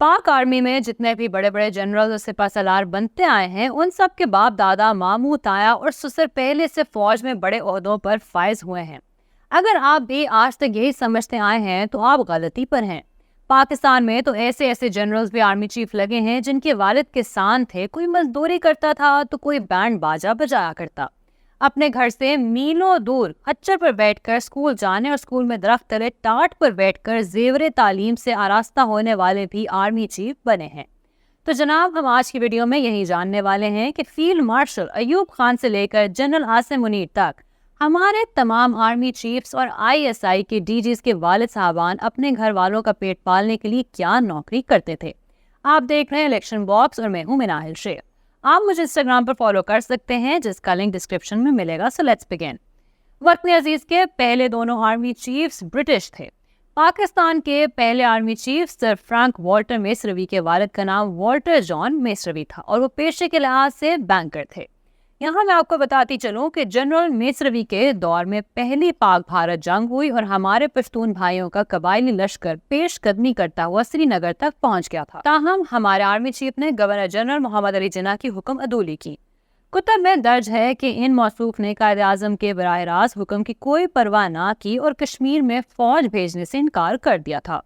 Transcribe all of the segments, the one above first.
पाक आर्मी में जितने भी बड़े बड़े जनरल और सिपह सलार बनते आए हैं, उन सब के बाप दादा, मामू, ताया और ससुर पहले से फौज में बड़े ओहदों पर फाइज हुए हैं। अगर आप भी आज तक यही समझते आए हैं तो आप गलती पर हैं। पाकिस्तान में तो ऐसे ऐसे जनरल्स भी आर्मी चीफ लगे हैं जिनके वालिद किसान थे, कोई मजदूरी करता था तो कोई बैंड बाजा बजाया करता। अपने घर से मीलों दूर खच्चर पर बैठकर स्कूल जाने और स्कूल में दरख्त तले टाट पर बैठकर जेवरे तालीम से आरास्ता होने वाले भी आर्मी चीफ बने हैं। तो जनाब, हम आज की वीडियो में यही जानने वाले हैं कि फील्ड मार्शल अयूब खान से लेकर जनरल आसिम मुनीर तक हमारे तमाम आर्मी चीफ्स और ISI के DGs के वालिद साहबान अपने घर वालों का पेट पालने के लिए क्या नौकरी करते थे। आप देख रहे हैं इलेक्शन बॉक्स और मैं हूं मिनाहिल शेख। आप मुझे इंस्टाग्राम पर फॉलो कर सकते हैं जिसका लिंक डिस्क्रिप्शन में मिलेगा। So let's begin. वक्त अजीज के पहले दोनों आर्मी चीफ्स ब्रिटिश थे। पाकिस्तान के पहले army chief sir Frank Walter Messervy के वालिद का नाम वॉल्टर जॉन मेसरवी था और वो पेशे के लिहाज से बैंकर थे। यहाँ मैं आपको बताती चलूं कि जनरल मेसरवी के दौर में पहली पाक भारत जंग हुई और हमारे पश्तून भाइयों का कबायली लश्कर पेशकदमी करता हुआ श्रीनगर तक पहुंच गया था। ताहम हमारे आर्मी चीफ ने गवर्नर जनरल मोहम्मद अली जिन्ना की हुक्म अदूली की। कुतब में दर्ज है कि इन मौसूफ ने कायदे आजम के बराह रास्त हुक्म की कोई परवाह ना की और कश्मीर में फौज भेजने से इनकार कर दिया था।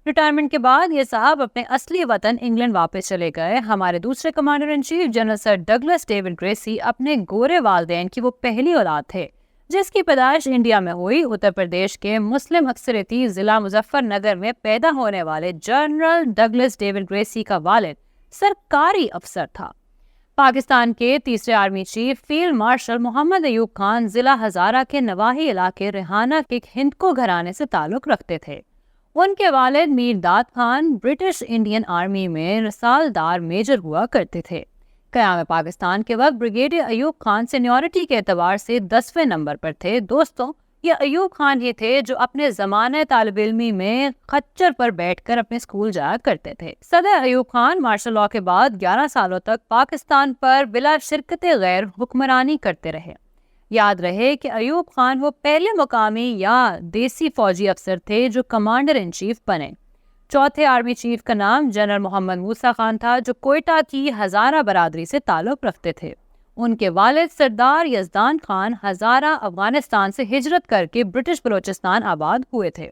रिटायरमेंट के बाद ये साहब अपने असली वतन इंग्लैंड वापस चले गए। हमारे दूसरे commander in chief general sir Douglas David Gracey अपने गोरे वालदेन की वो पहली औलाद थे जिसकी पैदाइश इंडिया में हुई। उत्तर प्रदेश के मुस्लिम अक्सरियती जिला मुजफ्फरनगर में पैदा होने वाले जनरल डगलस डेविड ग्रेसी का वालिद सरकारी अफसर था। पाकिस्तान के तीसरे army chief field marshal Mohammad Ayub Khan जिला हजारा के नवाही इलाके रेहाना के हिंदको घराने से ताल्लुक रखते थे। उनके वालिद मीर दाद खान ब्रिटिश इंडियन आर्मी में रसालदार मेजर हुआ करते थे। क़याम पाकिस्तान के वक्त ब्रिगेडियर अयूब खान सीनियरिटी के एतबार से 10वें नंबर पर थे। दोस्तों, ये अयूब खान ही थे जो अपने ज़माने तालिब इल्मी में खच्चर पर बैठकर अपने स्कूल जाया करते थे। सदर अयूब खान मार्शल लॉ के बाद 11 सालों तक पाकिस्तान पर बिला शिरकत गैर हुक्मरानी करते रहे। याद रहे कि अयूब खान वो पहले मुकामी या देसी फौजी अफसर थे जो कमांडर इन चीफ बने। चौथे आर्मी चीफ का नाम जनरल मोहम्मद मूसा खान था जो कोयटा की हजारा बरादरी से ताल्लुक रखते थे। उनके वालिद सरदार यजदान खान हजारा अफगानिस्तान से हिजरत करके ब्रिटिश बलोचिस्तान आबाद हुए थे।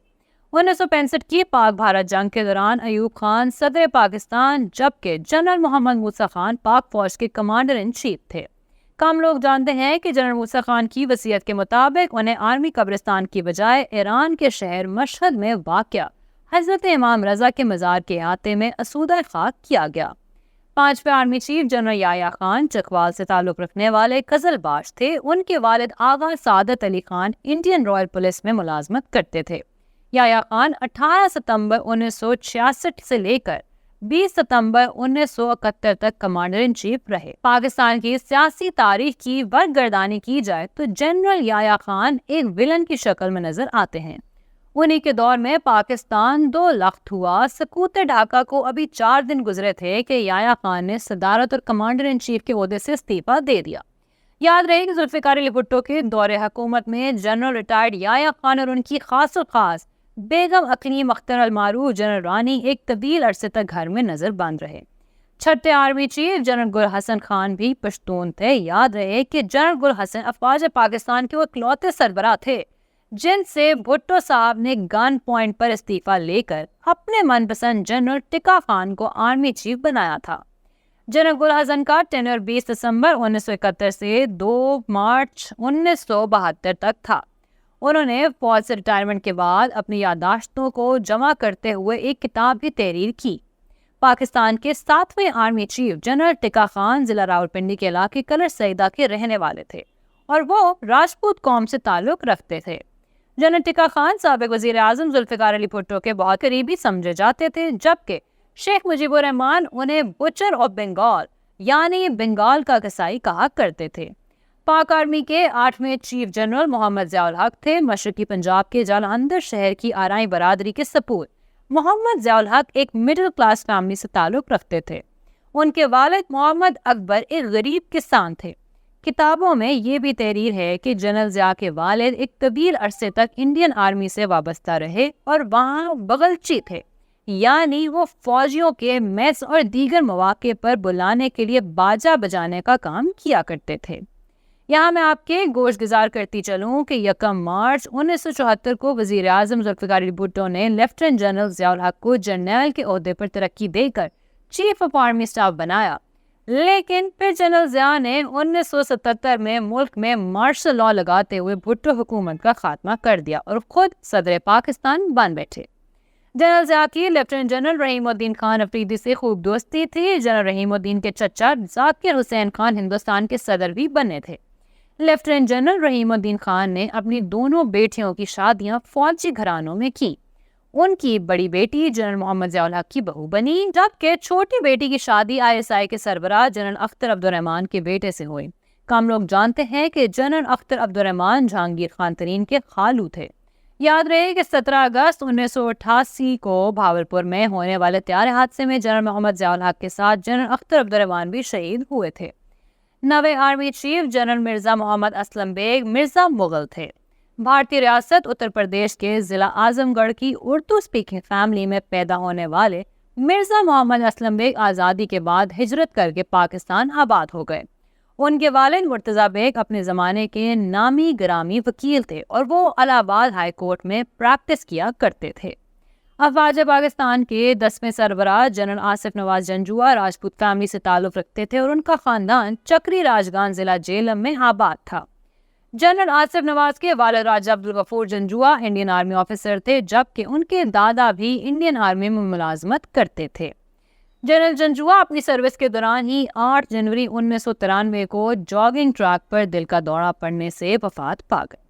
1965 की पाक भारत जंग के दौरान अयूब खान सदर पाकिस्तान जबकि जनरल मोहम्मद मूसा खान पाक फौज के कमांडर इन चीफ थे। कम लोग जानते हैं कि जनरल मूसा खान की वसीयत के मुताबिक उन्हें आर्मी कब्रिस्तान की बजाय ईरान के शहर मशहद में वाक़या हजरत इमाम रजा के मज़ार के अहाते में असूदा खाक किया गया। पांचवें army chief general Yahya Khan Chakwal से ताल्लुक रखने वाले कजलबाज थे। उनके वालिद Agha Sadat Ali Khan Indian royal police में मुलाजमत करते थे। याया खान 18 सितंबर 1966 से लेकर 20 सितंबर 1971 तक कमांडर इन चीफ रहे। पाकिस्तान की सियासी तारीख की वर्गगर्दानी की जाए तो जनरल याया खान एक विलन की शक्ल में नजर आते हैं। उन्हीं के दौर में पाकिस्तान 2 लख्त हुआ। सकूत ढाका को अभी 4 दिन गुजरे थे कि याया खान ने सदारत और कमांडर इन चीफ के ओहदे से इस्तीफा दे दिया। याद रहे कि जुल्फिकार अली भुट्टो के दौरे हुकूमत में जनरल रिटायर्ड याया खान और उनकी खास बेगम अकलीम अख्तर अलमारूफ जनरल रानी एक तवील अरसे तक घर में नजर बंद रहे। छठे आर्मी चीफ जनरल गुल हसन खान भी पश्तून थे। याद रहे कि जनरल गुल हसन अफवाज पाकिस्तान के वो इकलौते सरबराह थे जिनसे भुट्टो साहब ने गन पॉइंट पर इस्तीफा लेकर अपने मनपसंद जनरल टिक्का खान को आर्मी चीफ बनाया था। जनरल गुल हसन का टेन्योर 20 दिसंबर 1971 से 2 मार्च 1972 तक था। उन्होंने फौज से रिटायरमेंट के बाद अपनी याददाश्तों को जमा करते हुए एक किताब भी तहरीर की। पाकिस्तान के 7वें army chief general Tikka Khan जिला रावलपिंडी के इलाके कलर सईदा के रहने वाले थे और वो राजपूत कौम से ताल्लुक रखते थे। जनरल टिक्का खान साबिक वजीर आजम जुल्फिकार अली भुट्टो के बहुत करीबी समझे जाते थे, जबकि शेख मुजीबुर रहमान उन्हें बुचर ऑफ बंगाल यानी बंगाल का कसाई कहा करते थे। पाक आर्मी के 8वें चीफ जनरल मोहम्मद ज़ियाउल हक थे। मशरकी पंजाब के जालंधर शहर की आराई बरादरी के सपूत मोहम्मद ज़ियाउल हक एक मिडिल क्लास फैमिली से ताल्लुक रखते थे। उनके वालिद मोहम्मद अकबर एक गरीब किसान थे। किताबों में ये भी तहरीर है कि जनरल ज़िया के वालिद एक तवील अरसे तक इंडियन आर्मी से वाबस्ता रहे और वहाँ बगलची थे, یعنی وہ فوجیوں کے میس اور دیگر مواقع پر بلانے کے لیے باجا بجانے کا کام کیا کرتے تھے۔ یہاں میں آپ کے گوش گزار کرتی چلوں کہ 1 مارچ 1974 کو وزیر اعظم ذوالفقار علی بھٹو نے لیفٹیننٹ جنرل ضیاء الحق کو جرنیل کے عہدے پر ترقی دے کر چیف آف آرمی اسٹاف بنایا، لیکن پھر جنرل ضیاء نے 1977 میں ملک میں مارشل لاء لگاتے ہوئے بھٹو حکومت کا خاتمہ کر دیا اور خود صدر پاکستان بن بیٹھے۔ جنرل ضیاء کی لیفٹیننٹ جنرل رحیم الدین خان افریدی سے خوب دوستی تھی۔ جنرل رحیم الدین کے چچا ذاکر حسین خان ہندوستان کے صدر بھی بنے تھے۔ لیفٹیننٹ جنرل رحیم الدین خان نے اپنی دونوں بیٹیوں کی شادیاں فوجی گھرانوں میں کی۔ ان کی بڑی بیٹی جنرل محمد ضیاء الحق کی بہو بنی، جبکہ چھوٹی بیٹی کی شادی ISI کے سربراہ جنرل اختر عبدالرحمان کے بیٹے سے ہوئی۔ کم لوگ جانتے ہیں کہ جنرل اختر عبدالرحمان جہانگیر خان ترین کے خالو تھے۔ یاد رہے کہ 17 اگست 1988 کو بھاولپور میں ہونے والے طیارے حادثے میں جنرل محمد ضیاء الحق کے ساتھ جنرل اختر عبدالرحمان بھی شہید ہوئے تھے۔ نویں army chief general Mirza Muhammad Aslam bag Mirza Mughal تھے۔ بھارتی ریاست اتر پردیش کے ضلع اعظم گڑھ کی اردو سپیکنگ فیملی میں پیدا ہونے والے مرزا محمد اسلم بیگ آزادی کے بعد ہجرت کر کے پاکستان آباد ہو گئے۔ ان کے والد مرتضیٰ بیگ اپنے زمانے کے نامی گرامی وکیل تھے اور وہ الہ آباد ہائی کورٹ میں پریکٹس کیا کرتے تھے۔ افواج پاکستان کے 10ویں سربراہ جنرل آصف نواز جنجوعہ راجپوت فیملی سے تعلق رکھتے تھے اور ان کا خاندان چکری راجگان ضلع جہلم میں آباد تھا۔ جنرل آصف نواز کے والد Raja Abdul Ghafoor Janjua Indian army officer تھے، جبکہ ان کے دادا بھی انڈین آرمی میں ملازمت کرتے تھے۔ جنرل جنجوعہ اپنی سروس کے دوران ہی 8 جنوری 1993 کو جاگنگ ٹریک پر دل کا دورہ پڑنے سے وفات پا گئے۔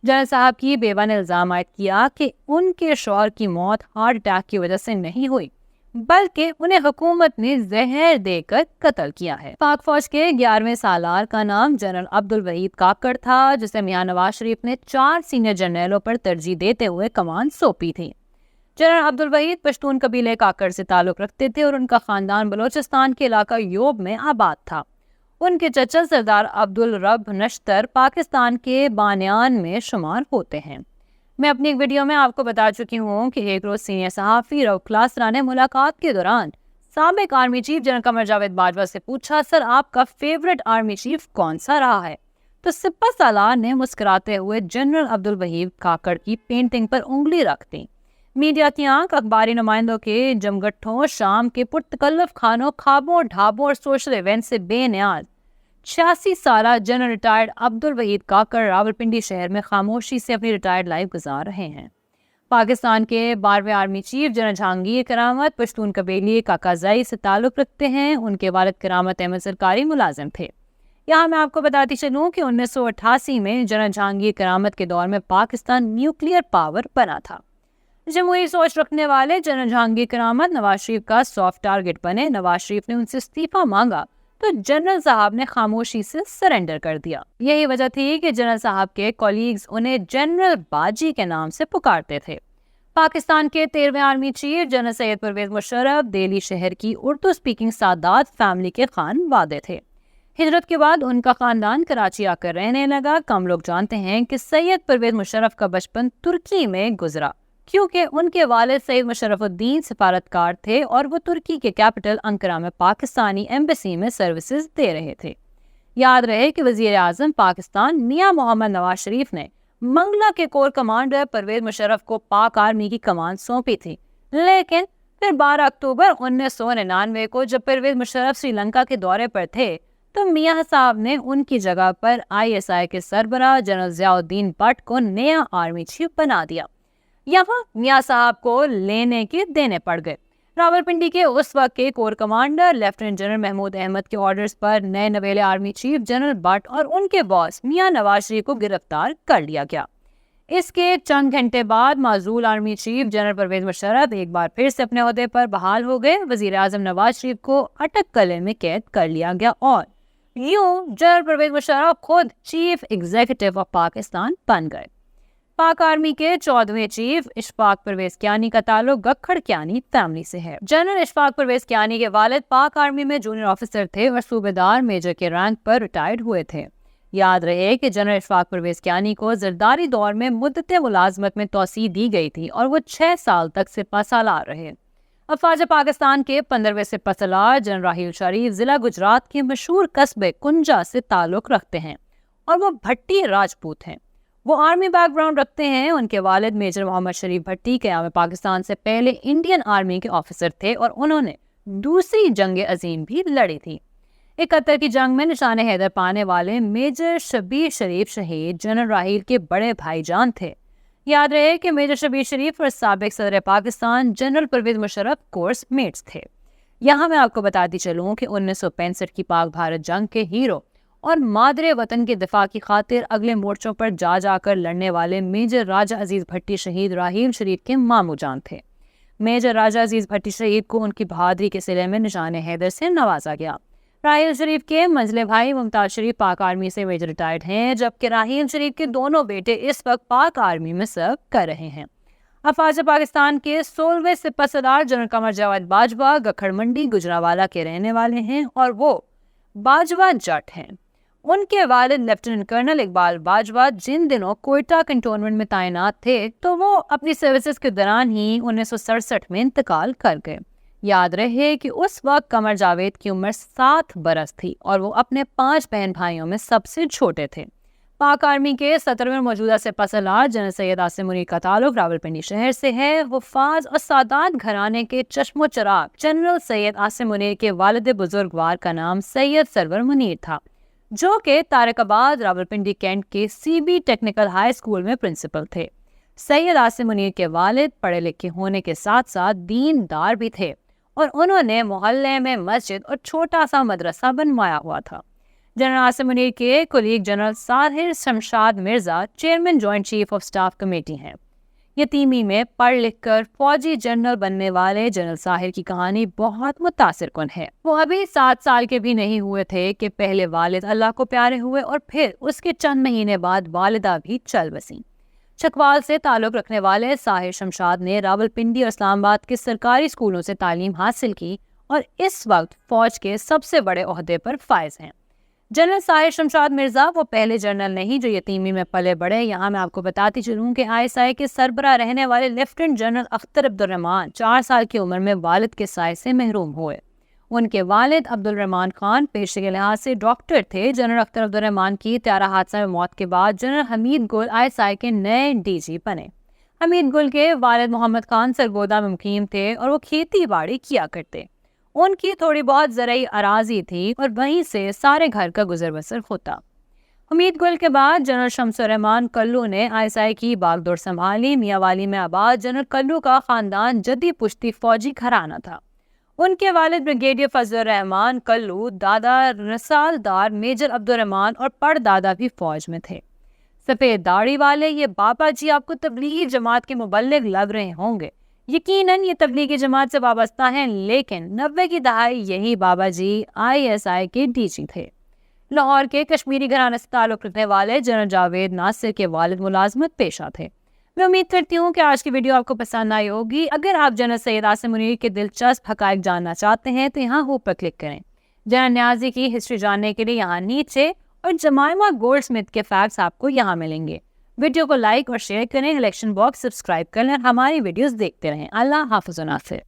جنرل صاحب کی بیوہ نے الزام عائد کیا کہ ان کے شوہر کی موت ہارٹ اٹیک کی وجہ سے نہیں ہوئی، بلکہ انہیں حکومت نے زہر دے کر قتل کیا ہے۔ پاک فوج کے 11ویں سالار کا نام جنرل عبدالوحید کاکڑ تھا، جسے میاں نواز شریف نے 4 سینئر جرنیلوں پر ترجیح دیتے ہوئے کمان سونپی تھی۔ جنرل عبدالوحید پشتون قبیلے کاکڑ سے تعلق رکھتے تھے اور ان کا خاندان بلوچستان کے علاقہ یوب میں آباد تھا۔ ان کے چچا سردار عبدالرب نشتر پاکستان کے بانیان میں شمار ہوتے ہیں۔ میں اپنی ایک ویڈیو میں آپ کو بتا چکی ہوں کہ ایک روز سینئر صحافی رو کلاسرا نے ملاقات کے دوران سابق army chief general Qamar Javed Bajwa سے پوچھا، سر آپ کا فیورٹ آرمی چیف کون سا رہا ہے؟ تو سپہ سالار نے مسکراتے ہوئے جنرل عبدالوحید کاکڑ کی پینٹنگ پر انگلی رکھ دی۔ میڈیا کی آنکھ اخباری نمائندوں کے جمگٹھوں، شام کے پرتکلف کھانوں، خوابوں، ڈھابوں اور سوشل ایونٹ سے بے نیاز 86 سالہ جنرل ریٹائرڈ عبدالوحید کاکڑ راولپنڈی شہر میں خاموشی سے اپنی ریٹائرڈ لائف گزار رہے ہیں۔ پاکستان کے 12ویں آرمی چیف جنرل جہانگیر کرامت پشتون قبیلے کاکازائی سے تعلق رکھتے ہیں۔ ان کے والد کرامت احمد سرکاری ملازم تھے۔ یہاں میں آپ کو بتاتی چلوں کہ 1988 میں جنرل جہانگیر کرامت کے دور میں پاکستان نیوکلیئر پاور بنا تھا۔ جمہوری سوچ رکھنے والے جنرل جہانگیر کرامت نواز شریف کا سافٹ ٹارگٹ بنے۔ نواز شریف نے ان سے استعفیٰ مانگا تو جنرل صاحب نے خاموشی سے سرنڈر کر دیا۔ یہی وجہ تھی کہ جنرل صاحب کے کولیگز انہیں جنرل باجی کے نام سے پکارتے تھے۔ پاکستان کے 13ویں آرمی چیف جنرل سید پرویز مشرف دہلی شہر کی اردو سپیکنگ سادات فیملی کے خان وادے تھے۔ ہجرت کے بعد ان کا خاندان کراچی آ کر رہنے لگا۔ کم لوگ جانتے ہیں کہ سید پرویز مشرف کا بچپن ترکی میں گزرا، کیونکہ ان کے والد سید مشرف الدین سفارتکار تھے اور وہ ترکی کے کیپٹل انقرہ میں پاکستانی ایمبیسی میں سروسز دے رہے تھے۔ یاد رہے کہ وزیر اعظم پاکستان میاں محمد نواز شریف نے منگلہ کے کور کمانڈر پرویز مشرف کو پاک آرمی کی کمان سونپی تھی، لیکن پھر 12 اکتوبر 1999 کو جب پرویز مشرف سری لنکا کے دورے پر تھے تو میاں صاحب نے ان کی جگہ پر ISI کے سربراہ جنرل ضیاء الدین بٹ کو نیا آرمی چیف بنا دیا۔ یہاں میاں صاحب کو لینے کے دینے پڑ گئے۔ راولپنڈی کے اس وقت کے corps commander lieutenant general Mahmood Ahmed کے آرڈرز پر نئے نویلے آرمی چیف جنرل بٹ اور ان کے باس میاں نواز شریف کو گرفتار کر لیا گیا۔ اس کے چند گھنٹے بعد معزول army chief general Pervez Musharraf ایک بار پھر سے اپنے عہدے پر بحال ہو گئے۔ وزیر اعظم نواز شریف کو اٹک قلعے میں قید کر لیا گیا اور یوں جنرل پرویز مشرف خود چیف ایگزیکٹو آف پاکستان بن گئے۔ پاک آرمی کے 14ویں چیف اشفاق پرویز کیانی کا تعلق گکھڑ کیانی فیملی سے ہے۔ جنرل اشفاق پرویز کیانی کے والد پاک آرمی میں جونیئر آفیسر تھے اور صوبیدار میجر کے رینک پر ریٹائرڈ ہوئے تھے۔ یاد رہے کہ جنرل اشفاق پرویز کیانی کو زرداری دور میں مدت ملازمت میں توسیع دی گئی تھی اور وہ 6 سال تک سپہ سالار رہے۔ अफवाज पाकिस्तान के 15वें सिपह सलार जनरल राहील शरीफ जिला गुजरात के मशहूर कस्बे कुंजा से ताल्लुक रखते हैं और वो भट्टी राजपूत हैं। वो आर्मी बैकग्राउंड रखते हैं। उनके वालिद मेजर मोहम्मद शरीफ भट्टी क़याम पाकिस्तान से पहले इंडियन आर्मी के ऑफिसर थे और उन्होंने दूसरी जंग अजीम भी लड़ी थी। 71 की जंग में निशान हैदर पाने वाले मेजर शबीर शरीफ शहीद जनरल राहील के बड़े भाईजान थे। याद रहे कि मेजर शबीर शरीफ और साबिक सदर Pakistan general Pervez Musharraf course mates थे। यहाँ मैं आपको बताती चलूँ कि 1965 की पाक भारत जंग के हीरो और मादरे वतन के दिफा की खातिर अगले मोर्चों पर जा जाकर लड़ने वाले मेजर राजा अजीज भट्टी शहीद राहील शरीफ के मामू जान थे। मेजर राजा अजीज भट्टी शहीद को उनकी बहादुरी के सिले में निशान हैदर से नवाजा गया। राहील शरीफ के मंझले भाई मुमताज शरीफ पाक आर्मी से मेजर रिटायर्ड हैं, जबकि राहील शरीफ के दोनों बेटे इस वक्त पाक आर्मी में सर्व कर रहे हैं। अफवाज पाकिस्तान के 16वें सिपह सलार जनरल कमर जावेद बाजवा गखड़ मंडी गुजरावाला के रहने वाले हैं और वो बाजवा जट हैं। उनके वालिद लेफ्टिनेंट कर्नल इकबाल बाजवा जिन दिनों कोयटा कंटोनमेंट में तैनात थे तो वो अपनी सर्विसेज के दौरान ही 1967 में इंतकाल कर गए। याद रहे कि उस वक्त कमर जावेद की उम्र 7 बरस थी और वो अपने 5 बहन भाइयों में सबसे छोटे थे। पाक आर्मी के 17वें मौजूदा सिपह सलार जनरल सैयद आसिम मुनीर का ताल्लुक रावलपिंडी शहर से है। वो फाज और सादात घराने के चश्मो चराग जनरल सैयद आसिम मुनीर के वालिद बुजुर्गवार का नाम सैयद सरवर मुनीर था, जो कि तारकाबाद रावलपिंडी कैंट के सीबी टेक्निकल हाई स्कूल में प्रिंसिपल थे। सैयद आसिम मुनीर के वालिद पढ़े लिखे होने के साथ साथ दीनदार भी थे और उन्होंने मोहल्ले में मस्जिद और छोटा सा मदरसा बनवाया हुआ था। जनरल आसिम मुनीर के colleague general Sahir Shamshad Mirza chairman joint chief of staff committee हैं। यतीमी में पढ़ लिख कर फौजी जनरल बनने वाले जनरल साहिर की कहानी बहुत मुतासिर कुन है। वो अभी 7 साल के भी नहीं हुए थे कि पहले वालिद अल्लाह को प्यारे हुए और फिर उसके चंद महीने बाद वालिदा भी चल बसी। चकवाल से ताल्लुक रखने वाले साहिर शमशाद ने रावलपिंडी और इस्लामाबाद के सरकारी स्कूलों से तालीम हासिल की और इस वक्त फौज के सबसे बड़े ओहदे पर फायज हैं। जनरल साहिर शमशाद मिर्जा वो पहले जनरल नहीं जो यतीमी में पले बड़े। यहाँ मैं आपको बताती चलूँ कि ISI के सरबराह रहने वाले लेफ्टिनेंट जनरल अख्तर अब्दुल रहमान 4 साल की उम्र में वालिद के साए से महरूम हुए। उनके वालिद अब्दुल रहमान खान पेशे के लिहाज से डॉक्टर थे। जनरल अख्तर अब्दुल रहमान की त्यारा हादसा में मौत के बाद जनरल हमीद गुल ISI के नए DG बने। हमीद गुल के वालिद मोहम्मद खान सरगोदा में मुकीम थे और वो खेती बाड़ी किया करते। उनकी थोड़ी बहुत ज़राई अराजी थी और वहीं से सारे घर का गुजर बसर होता। हमीद गुल के बाद जनरल शमसुर रहमान कल्लू ने ISI की बागडोर संभाली। मियांवाली में आबाद जनरल कल्लू का खानदान जदी पुश्ती फौजी घराना था। उनके वालिद ब्रिगेडियर फजल रहमान कल्लू, दादा रसालदार मेजर अब्दुल रहमान और पड़दादा भी फौज में थे। सफ़ेद दाढ़ी वाले ये बाबा जी आपको तबलीगी जमात के मुबल्लिग लग रहे होंगे। यकीनन ये तबलीगी जमात से वाबस्ता हैं, लेकिन 90 की दहाई यही बाबा जी ISI के DG थे। लाहौर के कश्मीरी घराने से ताल्लुक़ रखने वाले जनरल जावेद नासिर के वालिद मुलाजमत पेशा थे। मैं उम्मीद करती हूँ कि आज की वीडियो आपको पसंद आई होगी। अगर आप जनरल सैयद आसिम मुनीर के दिलचस्प हक़ाइक़ जानना चाहते हैं तो यहाँ ऊपर क्लिक करें। जनरल न्याज़ी की हिस्ट्री जानने के लिए यहाँ नीचे और जमाइमा गोल्डस्मिथ के फैक्ट्स आपको यहाँ मिलेंगे। वीडियो को लाइक और शेयर करें, इलेक्शन बॉक्स सब्सक्राइब करें और हमारी वीडियोस देखते रहें। अल्लाह हाफ़िज़।